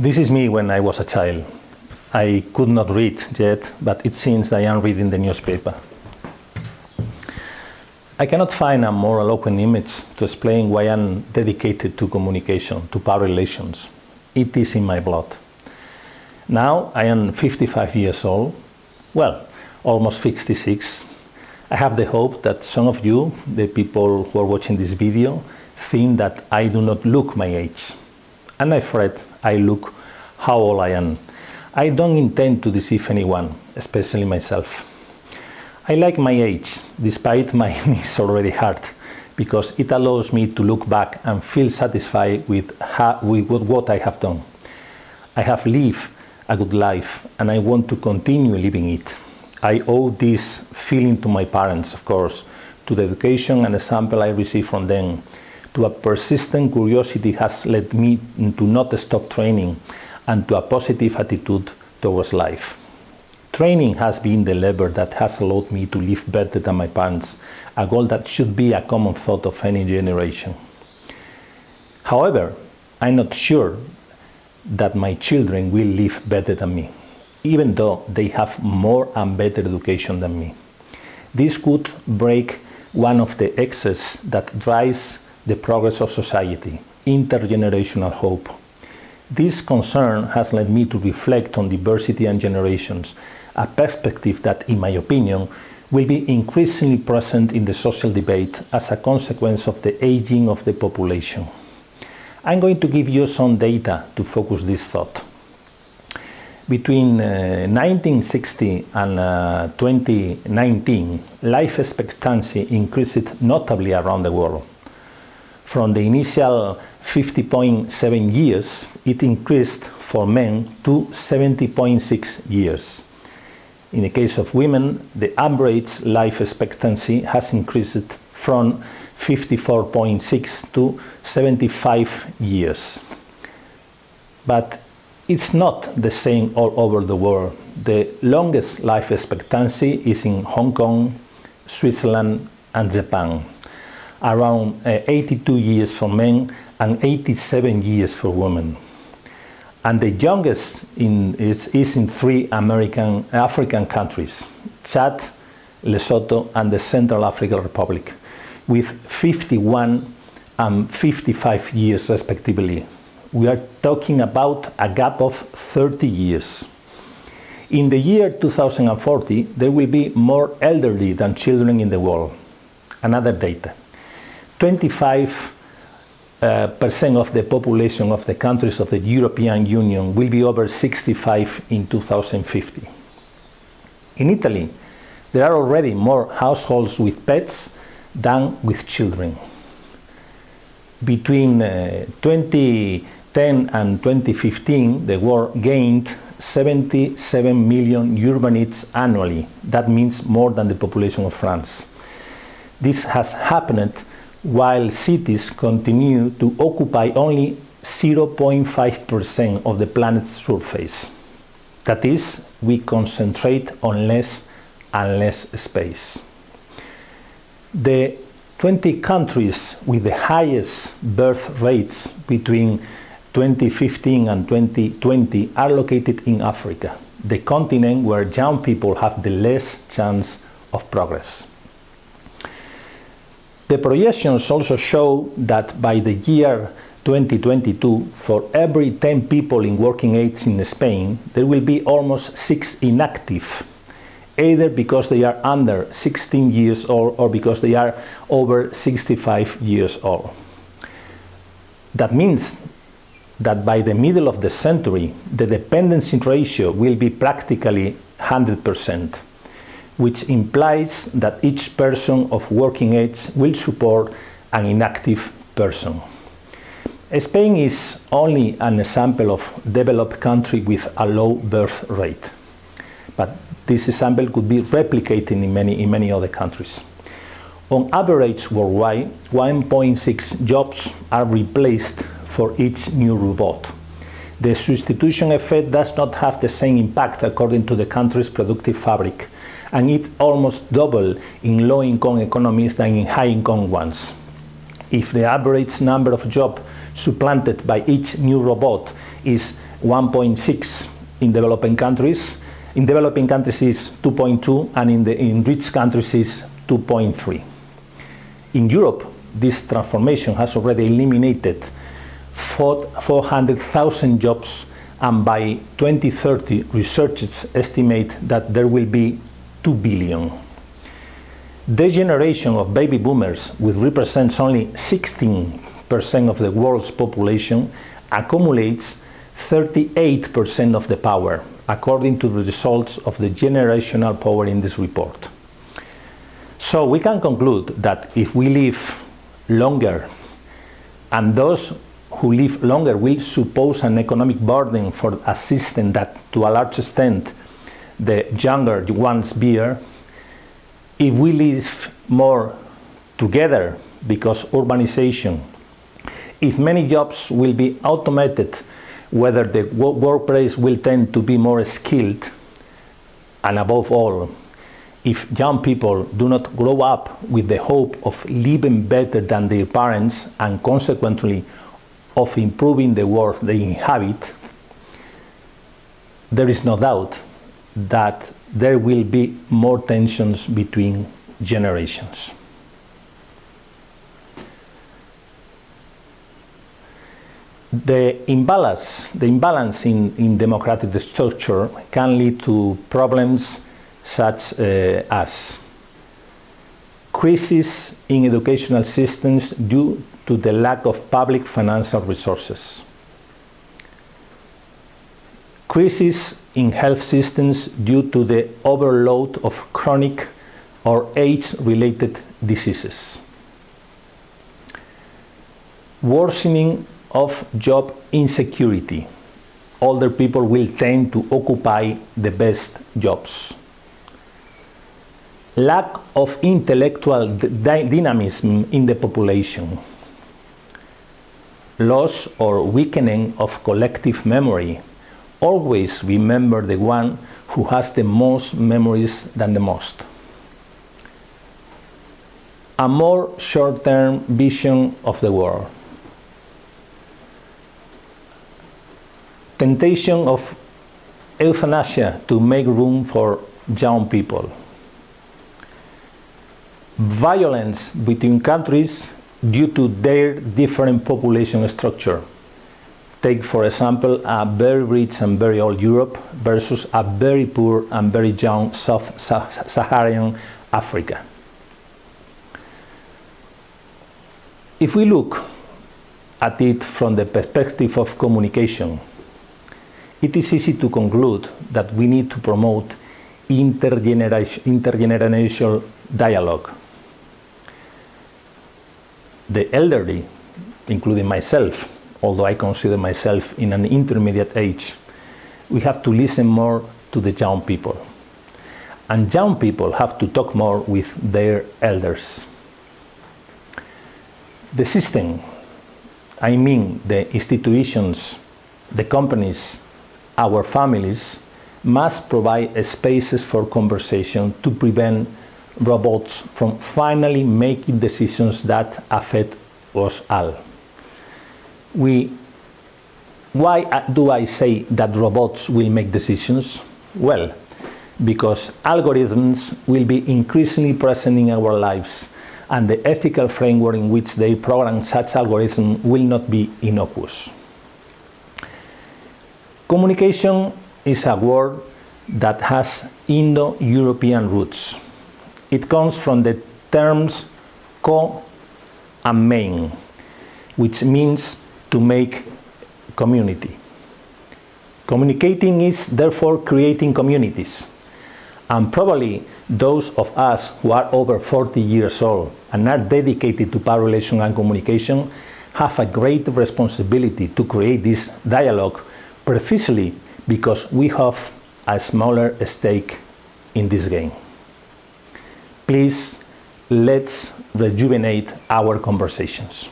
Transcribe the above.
This is me when I was a child. I could not read yet, but it seems I am reading the newspaper. I cannot find a more eloquent image to explain why I am dedicated to communication, to power relations. It is in my blood. Now I am 55 years old, well, almost 56. I have the hope that some of you, the people who are watching this video, think that I do not look my age. And I'm afraid I look how old I am. I don't intend to deceive anyone, especially myself. I like my age, despite my knees already hurt, because it allows me to look back and feel satisfied with what I have done. I have lived a good life, and I want to continue living it. I owe this feeling to my parents, of course, to the education and example I received from them, to a persistent curiosity has led me to not stop training, and to a positive attitude towards life. Training has been the lever that has allowed me to live better than my parents, a goal that should be a common thought of any generation. However, I'm not sure that my children will live better than me, even though they have more and better education than me. This could break one of the axes that drives the progress of society, intergenerational hope. This concern has led me to reflect on diversity and generations, a perspective that, in my opinion, will be increasingly present in the social debate as a consequence of the aging of the population. I'm going to give you some data to focus this thought. Between 1960 and 2019, life expectancy increased notably around the world. From the initial 50.7 years, it increased for men to 70.6 years. In the case of women, the average life expectancy has increased from 54.6 to 75 years. But it's not the same all over the world. The longest life expectancy is in Hong Kong, Switzerland, and Japan, around 82 years for men and 87 years for women. And the youngest is in three African countries, Chad, Lesotho, and the Central African Republic, with 51 and 55 years respectively. We are talking about a gap of 30 years. In the year 2040, there will be more elderly than children in the world. Another data. 25% of the population of the countries of the European Union will be over 65 in 2050. In Italy, there are already more households with pets than with children. Between 2010 and 2015, the world gained 77 million urbanites annually. That means more than the population of France. This has happened while cities continue to occupy only 0.5% of the planet's surface. That is, we concentrate on less and less space. The 20 countries with the highest birth rates between 2015 and 2020 are located in Africa, the continent where young people have the less chance of progress. The projections also show that by the year 2022, for every 10 people in working age in Spain, there will be almost 6 inactive, either because they are under 16 years old or because they are over 65 years old. That means that by the middle of the century, the dependency ratio will be practically 100%. Which implies that each person of working age will support an inactive person. Spain is only an example of developed country with a low birth rate, but this example could be replicated in many other countries. On average worldwide, 1.6 jobs are replaced for each new robot. The substitution effect does not have the same impact according to the country's productive fabric, and it almost double in low-income economies than in high-income ones. If the average number of jobs supplanted by each new robot is 1.6 in developing countries. In developing countries is 2.2, and in rich countries is 2.3. In Europe, this transformation has already eliminated 400,000 jobs, and by 2030, researchers estimate that there will be 2 billion. The generation of baby boomers, which represents only 16% of the world's population, accumulates 38% of the power, according to the results of the generational power in this report. So we can conclude that if we live longer, and those who live longer will suppose an economic burden for a system that, to a large extent, the younger ones bear, if we live more together because urbanization, if many jobs will be automated, whether the workplace will tend to be more skilled, and above all, if young people do not grow up with the hope of living better than their parents and consequently of improving the world they inhabit, there is no doubt that there will be more tensions between generations. The imbalance in democratic structure can lead to problems such as crisis in educational systems due to the lack of public financial resources, crisis in health systems due to the overload of chronic or age-related diseases, worsening of job insecurity. Older people will tend to occupy the best jobs. Lack of intellectual dynamism in the population. Loss or weakening of collective memory. Always remember the one who has the most memories than the most. A more short-term vision of the world. Temptation of euthanasia to make room for young people. Violence between countries due to their different population structure. Take, for example, a very rich and very old Europe versus a very poor and very young Sub-Saharan Africa. If we look at it from the perspective of communication, it is easy to conclude that we need to promote intergenerational dialogue. The elderly, including myself, although I consider myself in an intermediate age, we have to listen more to the young people. And young people have to talk more with their elders. The system, I mean the institutions, the companies, our families, must provide spaces for conversation to prevent robots from finally making decisions that affect us all. Why do I say that robots will make decisions? Well, because algorithms will be increasingly present in our lives, and the ethical framework in which they program such algorithms will not be innocuous. Communication is a word that has Indo-European roots. It comes from the terms co and main, which means to make community. Communicating is therefore creating communities. And probably those of us who are over 40 years old and are dedicated to power relation and communication have a great responsibility to create this dialogue, precisely because we have a smaller stake in this game. Please, let's rejuvenate our conversations.